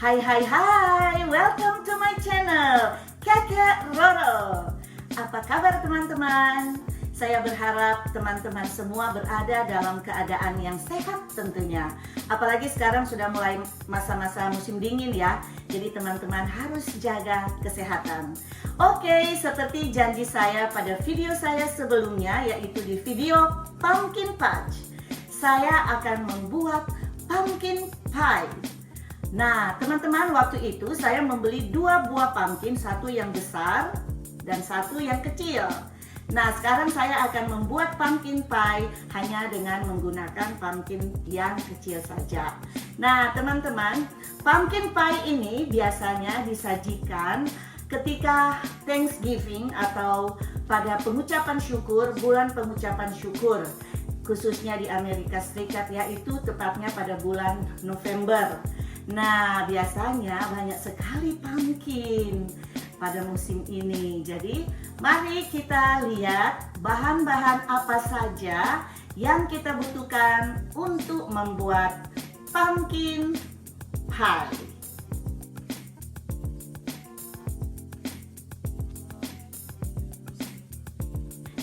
Hai, welcome to my channel, Kakak Roro. Apa kabar teman-teman? Saya berharap teman-teman semua berada dalam keadaan yang sehat tentunya. Apalagi sekarang sudah mulai masa-masa musim dingin ya. Jadi teman-teman harus jaga kesehatan. Oke, seperti janji saya pada video saya sebelumnya, yaitu di video Pumpkin Patch, saya akan membuat pumpkin pie. Nah, teman-teman, waktu itu saya membeli 2 buah pumpkin, satu yang besar dan satu yang kecil. Nah, sekarang saya akan membuat pumpkin pie hanya dengan menggunakan pumpkin yang kecil saja. Nah, teman-teman, pumpkin pie ini biasanya disajikan ketika Thanksgiving atau pada pengucapan syukur, bulan pengucapan syukur, khususnya di Amerika Serikat, yaitu tepatnya pada bulan November. Nah, biasanya banyak sekali pumpkin pada musim ini. Jadi, mari kita lihat bahan-bahan apa saja yang kita butuhkan untuk membuat pumpkin pie.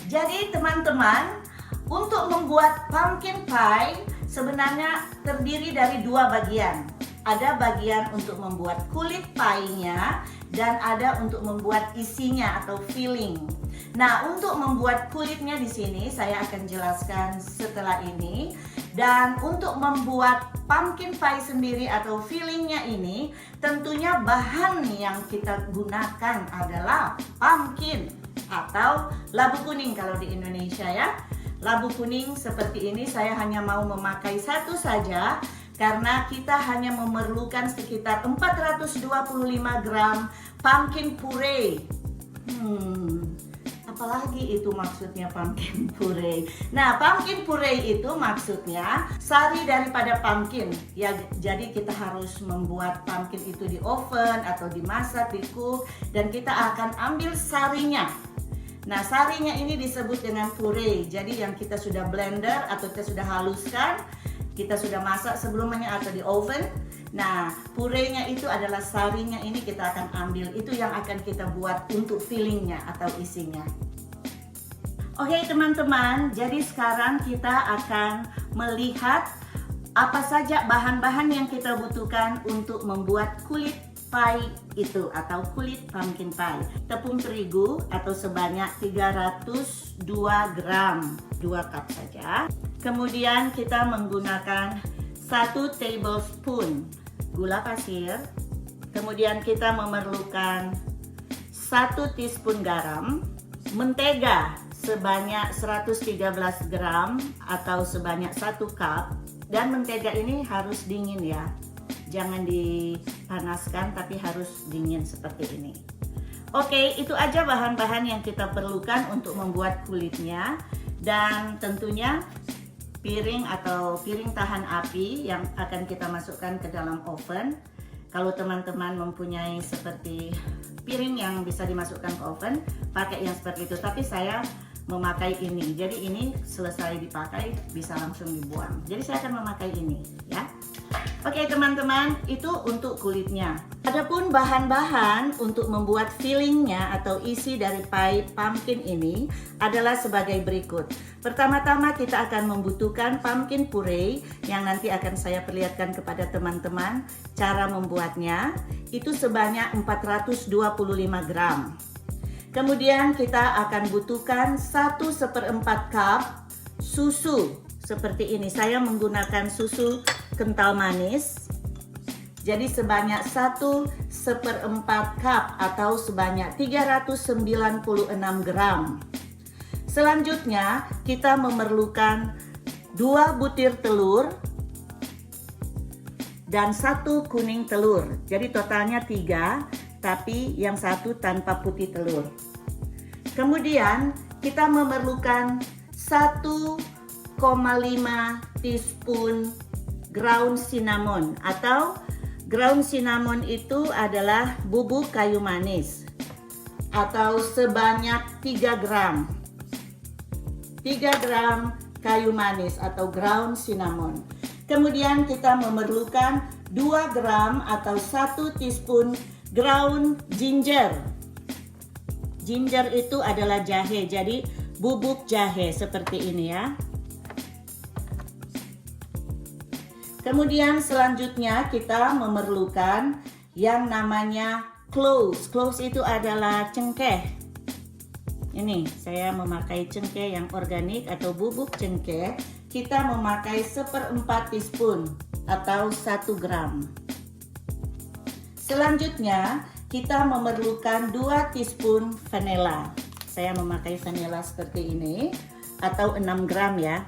Jadi, teman-teman, untuk membuat pumpkin pie sebenarnya terdiri dari 2 bagian. Ada bagian untuk membuat kulit pie-nya dan ada untuk membuat isinya atau filling. Nah, untuk membuat kulitnya di sini saya akan jelaskan setelah ini. Dan untuk membuat pumpkin pie sendiri atau fillingnya ini, tentunya bahan yang kita gunakan adalah pumpkin atau labu kuning kalau di Indonesia ya. Labu kuning seperti ini saya hanya mau memakai satu saja, karena kita hanya memerlukan sekitar 425 gram pumpkin puree. Apalagi itu maksudnya pumpkin puree? Nah, pumpkin puree itu maksudnya sari daripada pumpkin. Ya, jadi kita harus membuat pumpkin itu di oven atau dimasak, di cook, dan kita akan ambil sarinya. Nah, sarinya ini disebut dengan puree. Jadi yang kita sudah blender atau kita sudah haluskan, kita sudah masak sebelumnya atau di oven. Nah, puree-nya itu adalah sarinya, ini kita akan ambil. Itu yang akan kita buat untuk fillingnya atau isinya. Oke teman-teman, jadi sekarang kita akan melihat apa saja bahan-bahan yang kita butuhkan untuk membuat kulit pie itu atau kulit pumpkin pie. Tepung terigu atau sebanyak 302 gram, 2 cup saja. Kemudian kita menggunakan 1 tablespoon gula pasir. Kemudian kita memerlukan 1 teaspoon garam, mentega sebanyak 113 gram atau sebanyak 1 cup. Dan mentega ini harus dingin ya. Jangan dipanaskan tapi harus dingin seperti ini. Oke, itu aja bahan-bahan yang kita perlukan untuk membuat kulitnya. Dan tentunya piring atau piring tahan api yang akan kita masukkan ke dalam oven. Kalau teman-teman mempunyai seperti piring yang bisa dimasukkan ke oven, pakai yang seperti itu. Tapi saya memakai ini. Jadi ini selesai dipakai bisa langsung dibuang. Jadi saya akan memakai ini ya. Oke teman-teman, itu untuk kulitnya. Adapun bahan-bahan untuk membuat fillingnya atau isi dari pie pumpkin ini adalah sebagai berikut. Pertama-tama kita akan membutuhkan pumpkin puree yang nanti akan saya perlihatkan kepada teman-teman cara membuatnya. Itu sebanyak 425 gram. Kemudian kita akan butuhkan 1/4 cup susu seperti ini. Saya menggunakan susu kental manis. Jadi sebanyak 1/4 cup atau sebanyak 396 gram. Selanjutnya kita memerlukan 2 butir telur dan 1 kuning telur. Jadi totalnya 3, tapi yang 1 tanpa putih telur. Kemudian kita memerlukan 1,5 teaspoon ground cinnamon atau ground cinnamon itu adalah bubuk kayu manis atau sebanyak 3 gram. 3 gram kayu manis atau ground cinnamon. Kemudian kita memerlukan 2 gram atau 1 teaspoon ground ginger. Ginger itu adalah jahe, jadi bubuk jahe seperti ini ya. Kemudian selanjutnya kita memerlukan yang namanya cloves. Cloves itu adalah cengkeh. Ini saya memakai cengkeh yang organik atau bubuk cengkeh. Kita memakai 1/4 teaspoon atau 1 gram. Selanjutnya kita memerlukan 2 teaspoon vanila. Saya memakai vanila seperti ini atau 6 gram ya.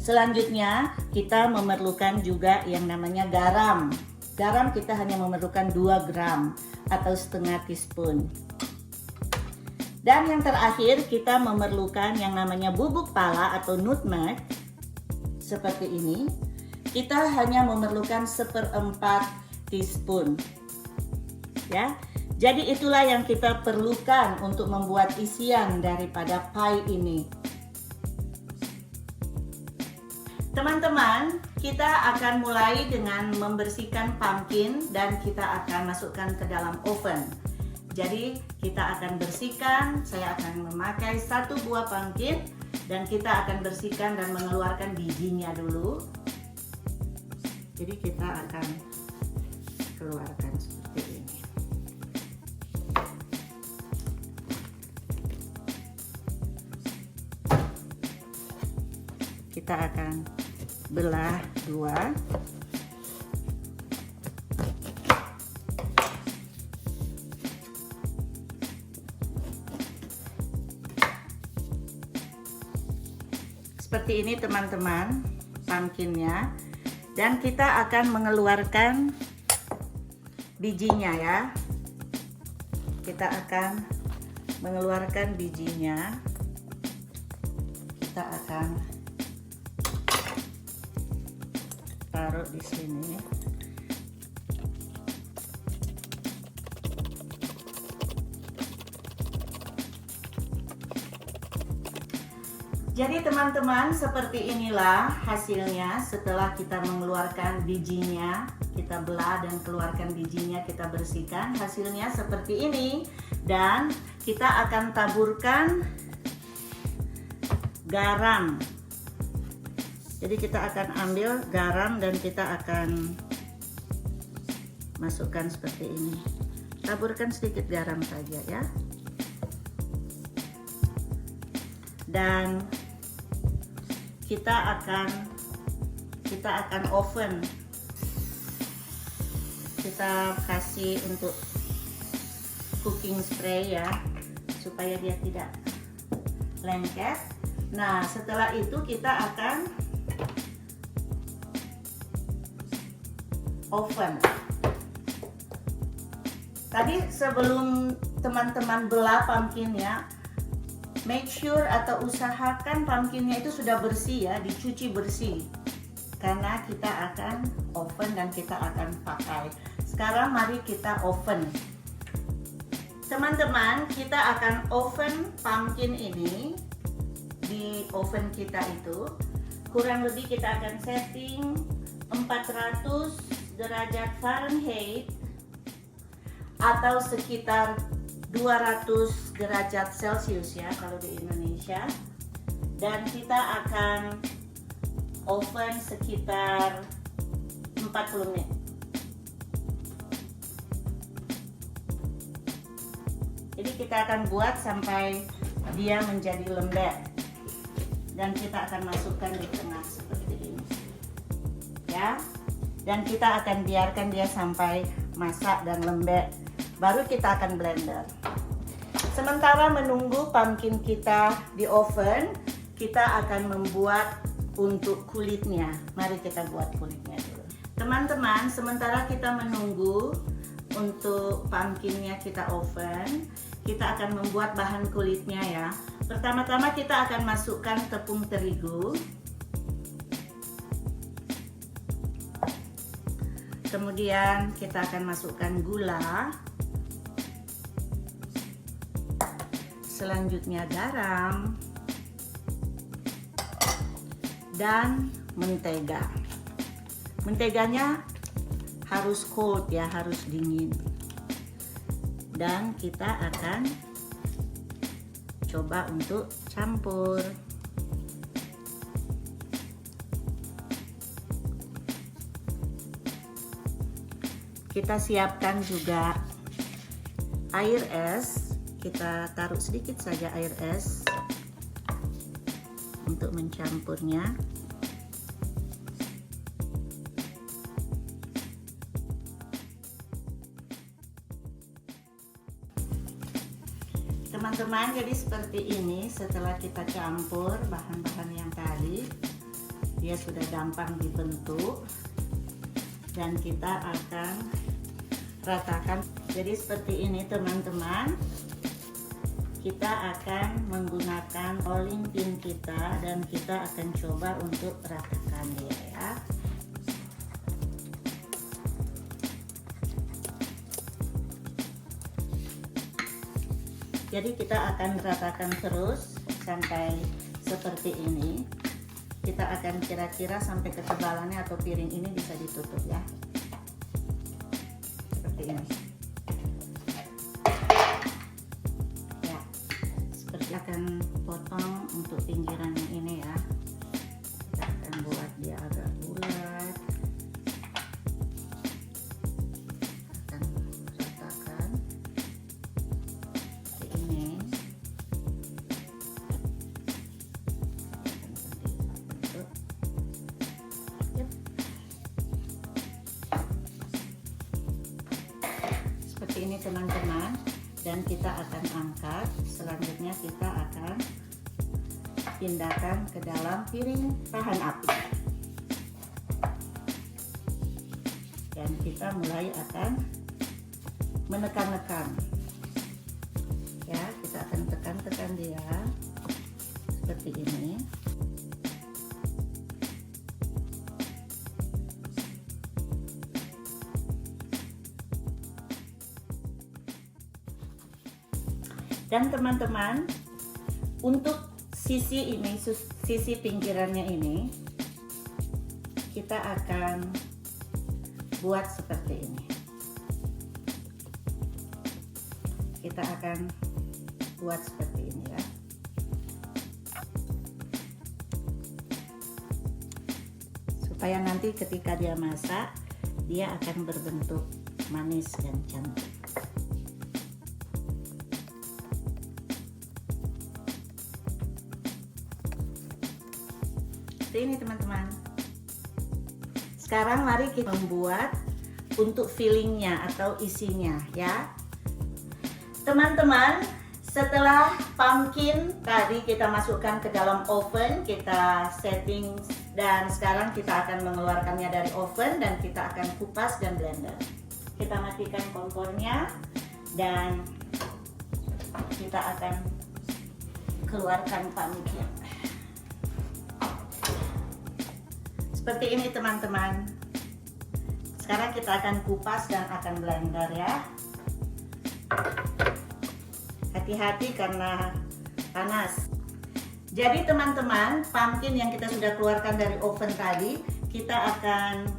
Selanjutnya kita memerlukan juga yang namanya garam. Garam kita hanya memerlukan 2 gram atau setengah teaspoon. Dan yang terakhir kita memerlukan yang namanya bubuk pala atau nutmeg seperti ini. Kita hanya memerlukan 1/4 teaspoon. Ya, jadi itulah yang kita perlukan untuk membuat isian daripada pie ini. Teman-teman, kita akan mulai dengan membersihkan pumpkin dan kita akan masukkan ke dalam oven. Jadi kita akan bersihkan, saya akan memakai 1 buah pumpkin dan kita akan bersihkan dan mengeluarkan bijinya dulu. Jadi kita akan keluarkan seperti ini. Kita akan belah 2. Seperti ini teman-teman pumpkinnya. Dan kita akan mengeluarkan bijinya ya. Kita akan mengeluarkan bijinya. Kita akan taruh di sini. Jadi teman-teman, seperti inilah hasilnya setelah kita mengeluarkan bijinya. Kita belah dan keluarkan bijinya, kita bersihkan. Hasilnya seperti ini. Dan kita akan taburkan garam. Jadi kita akan ambil garam dan kita akan masukkan seperti ini. Taburkan sedikit garam saja ya. Dan kita akan oven. Kita kasih untuk cooking spray ya, supaya dia tidak lengket. Nah, setelah itu kita akan oven. Tadi sebelum teman-teman belah pumpkinnya, make sure atau usahakan pumpkinnya itu sudah bersih ya, dicuci bersih. Karena kita akan oven dan kita akan pakai. Sekarang mari kita oven. Teman-teman, kita akan oven pumpkin ini di oven kita itu. Kurang lebih kita akan setting 400 derajat Fahrenheit atau sekitar 200 derajat Celcius ya kalau di Indonesia. Dan kita akan oven sekitar 40 menit. Jadi kita akan buat sampai dia menjadi lembek. Dan kita akan masukkan di tengah seperti ini. Ya. Dan kita akan biarkan dia sampai masak dan lembek. Baru kita akan blender. Sementara menunggu pumpkin kita di oven, kita akan membuat untuk kulitnya. Mari kita buat kulitnya dulu. Teman-teman, sementara kita menunggu untuk pumpkinnya kita oven, kita akan membuat bahan kulitnya ya. Pertama-tama kita akan masukkan tepung terigu. Kemudian kita akan masukkan gula. Selanjutnya garam dan mentega. Menteganya harus cold ya, harus dingin. Dan kita akan coba untuk campur. Kita siapkan juga air es. Kita taruh sedikit saja air es untuk mencampurnya. Teman-teman, jadi seperti ini setelah kita campur bahan-bahan yang tadi, dia sudah gampang dibentuk dan kita akan ratakan. Jadi seperti ini teman-teman, kita akan menggunakan rolling pin kita dan kita akan coba untuk ratakan dia ya. Jadi kita akan ratakan terus sampai seperti ini. Kita akan kira-kira sampai ketebalannya atau piring ini bisa ditutup ya. Seperti ini. Ya, seperti akan potong untuk pinggirannya ini ya. Kita akan buat dia agak bulat. Akan ratakan. Seperti ini teman-teman, dan kita akan angkat. Selanjutnya kita akan pindahkan ke dalam piring tahan api dan kita mulai akan menekan-nekan ya. Kita akan tekan-tekan dia seperti ini. Dan teman-teman, untuk sisi ini, sisi pinggirannya ini, kita akan buat seperti ini. Kita akan buat seperti ini ya. Supaya nanti ketika dia masak, dia akan berbentuk manis dan cantik. Ini teman-teman, sekarang mari kita membuat untuk fillingnya atau isinya ya teman-teman. Setelah pumpkin tadi kita masukkan ke dalam oven, kita setting, dan sekarang kita akan mengeluarkannya dari oven dan kita akan kupas dan blender. Kita matikan kompornya dan kita akan keluarkan pumpkin. Seperti ini teman-teman. Sekarang kita akan kupas dan akan blender ya. Hati-hati karena panas. Jadi teman-teman, pumpkin yang kita sudah keluarkan dari oven tadi, kita akan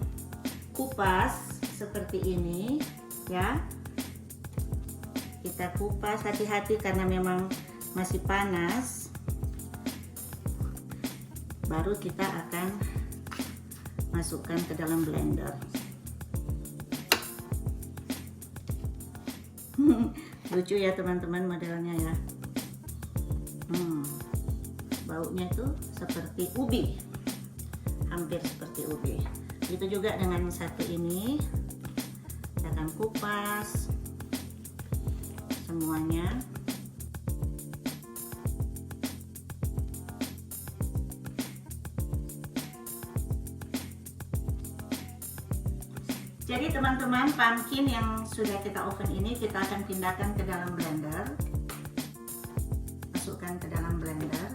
kupas seperti ini ya. Kita kupas, hati-hati karena memang masih panas. Baru kita akan masukkan ke dalam blender. Lucu ya teman-teman modelnya ya. Baunya itu seperti ubi, hampir seperti ubi. Itu juga dengan satu ini, kita akan kupas semuanya. Jadi teman-teman, pumpkin yang sudah kita oven ini kita akan pindahkan ke dalam blender. Masukkan ke dalam blender.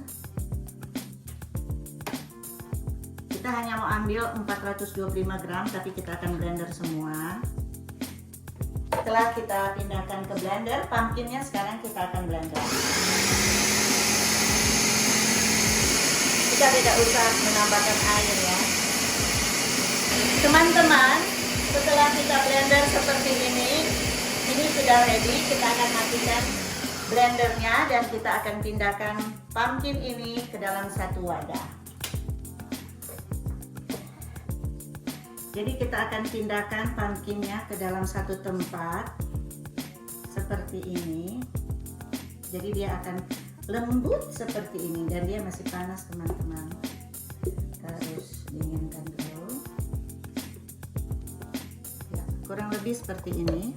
Kita hanya mau ambil 425 gram, tapi kita akan blender semua. Setelah kita pindahkan ke blender, pumpkinnya sekarang kita akan blender. Kita tidak usah menambahkan air ya. Teman-teman, Setelah kita blender seperti ini sudah ready. Kita akan matikan blendernya dan kita akan pindahkan pumpkin ini ke dalam satu wadah. Jadi kita akan pindahkan pumpkinnya ke dalam satu tempat seperti ini. Jadi dia akan lembut seperti ini dan dia masih panas, teman-teman. Kita harus dinginkan dulu. Ya, kurang lebih seperti ini.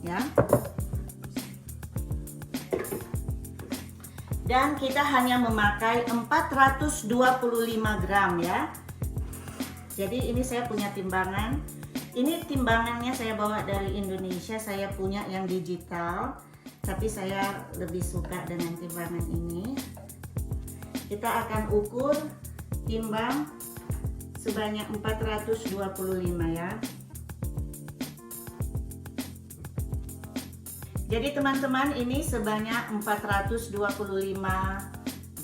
Ya. Dan kita hanya memakai 425 gram ya. Jadi ini saya punya timbangan. Ini timbangannya saya bawa dari Indonesia. Saya punya yang digital, tapi saya lebih suka dengan timbangan ini. Kita akan ukur timbang sebanyak 425 ya. Jadi teman-teman, ini sebanyak 425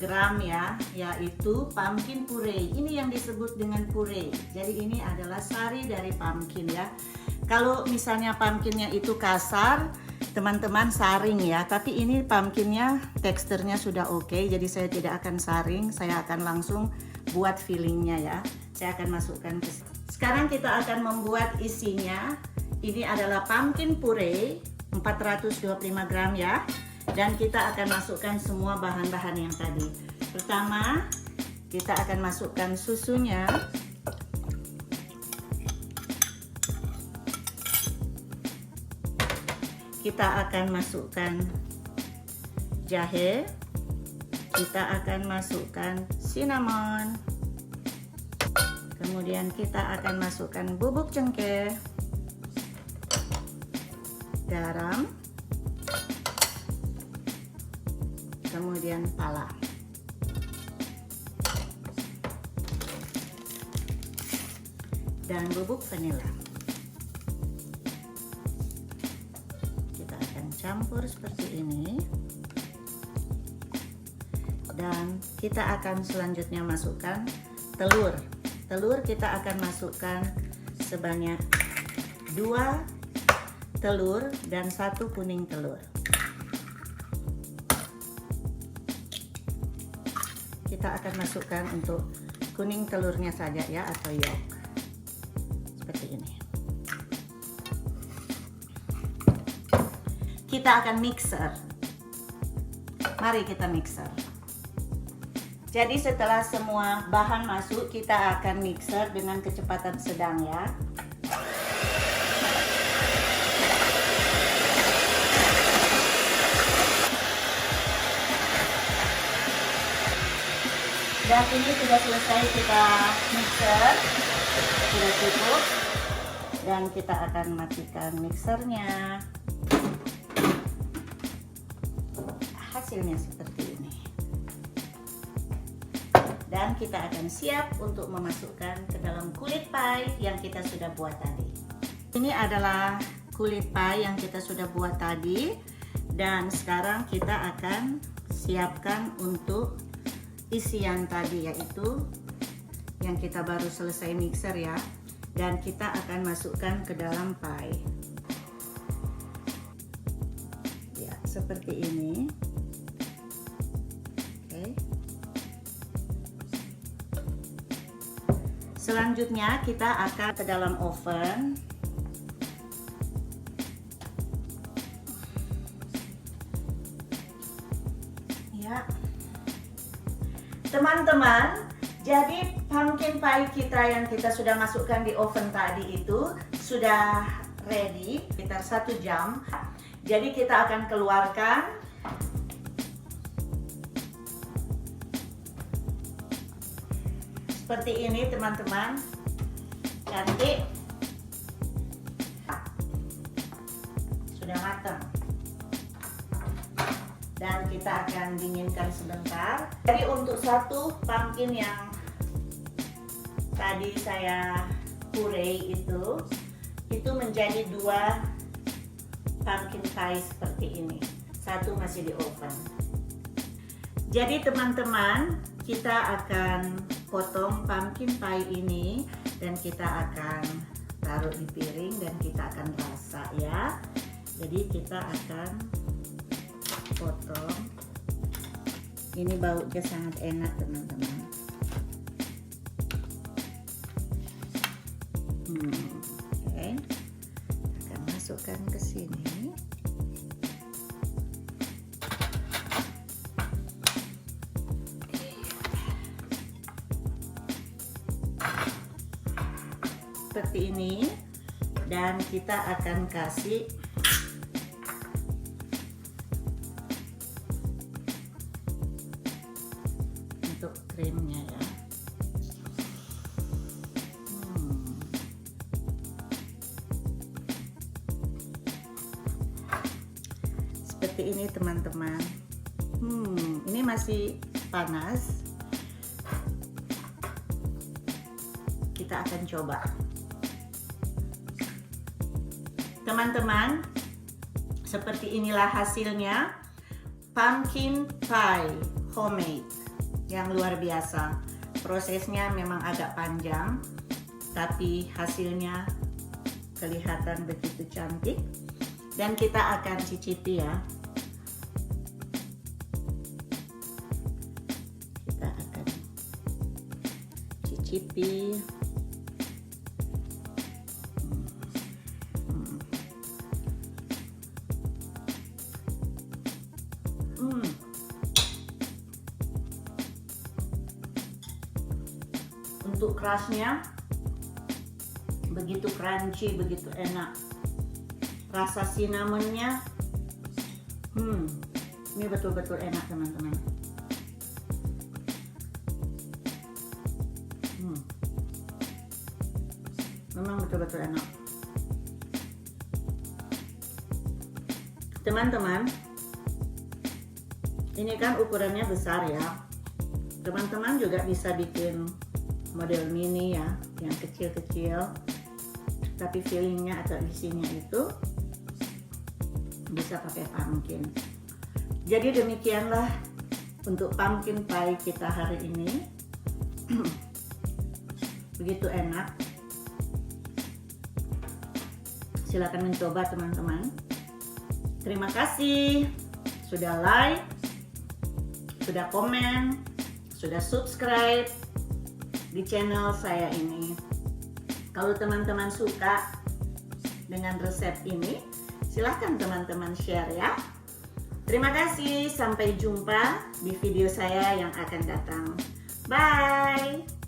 gram ya, yaitu pumpkin puree. Ini yang disebut dengan puree. Jadi ini adalah sari dari pumpkin ya. Kalau misalnya pumpkinnya itu kasar, teman-teman saring ya. Tapi ini pumpkinnya teksturnya sudah oke, jadi saya tidak akan saring. Saya akan langsung buat fillingnya ya. Saya akan masukkan ke. Sekarang kita akan membuat isinya. Ini adalah pumpkin puree 425 gram ya. Dan kita akan masukkan semua bahan-bahan yang tadi. Pertama, kita akan masukkan susunya. Kita akan masukkan jahe. Kita akan masukkan cinnamon. Kemudian kita akan masukkan bubuk cengkeh, garam, kemudian pala. Dan bubuk vanila. Kita akan campur seperti ini. Dan kita akan selanjutnya masukkan telur. Telur kita akan masukkan sebanyak 2 telur dan 1 kuning telur. Kita akan masukkan untuk kuning telurnya saja ya, atau yolk seperti ini. Kita akan mixer. Mari kita mixer. Jadi setelah semua bahan masuk, kita akan mixer dengan kecepatan sedang ya. Dan ini sudah selesai kita mixer, sudah cukup. Dan kita akan matikan mixernya. Hasilnya seperti ini. Dan kita akan siap untuk memasukkan ke dalam kulit pie yang kita sudah buat tadi. Ini adalah kulit pie yang kita sudah buat tadi. Dan sekarang kita akan siapkan untuk isian tadi, yaitu yang kita baru selesai mixer ya. Dan kita akan masukkan ke dalam pie. Ya, seperti ini. Oke. Selanjutnya kita akan ke dalam oven. Ya. Teman-teman, jadi pumpkin pie kita yang kita sudah masukkan di oven tadi itu sudah ready sekitar 1 jam. Jadi kita akan keluarkan. Seperti ini teman-teman. Cantik. Sudah matang. Dan kita akan dinginkan sebentar. Jadi untuk satu pumpkin yang tadi saya puree itu menjadi 2 pumpkin pie seperti ini. Satu masih di oven. Jadi teman-teman, kita akan potong pumpkin pie ini dan kita akan taruh di piring dan kita akan rasa ya. Jadi kita akan potong. Ini baunya sangat enak teman-teman. Oke. Akan masukkan ke sini. Seperti ini, dan kita akan kasih untuk krimnya ya. Seperti ini teman-teman. Ini masih panas. Kita akan coba. Teman-teman, seperti inilah hasilnya pumpkin pie homemade yang luar biasa. Prosesnya memang agak panjang, tapi hasilnya kelihatan begitu cantik. Dan kita akan cicipi ya. Kita akan cicipi. Untuk crustnya begitu crunchy, begitu enak. Rasa cinnamonnya, ini betul-betul enak teman-teman. Memang betul-betul enak. Teman-teman, ini kan ukurannya besar ya. Teman-teman juga bisa bikin model mini ya, yang kecil-kecil, tapi fillingnya atau isinya itu bisa pakai pumpkin. Jadi demikianlah untuk pumpkin pie kita hari ini. Begitu enak. Silakan mencoba teman-teman. Terima kasih sudah like, sudah komen, sudah subscribe di channel saya ini. Kalau teman-teman suka dengan resep ini, silahkan teman-teman share ya. Terima kasih, sampai jumpa di video saya yang akan datang. Bye!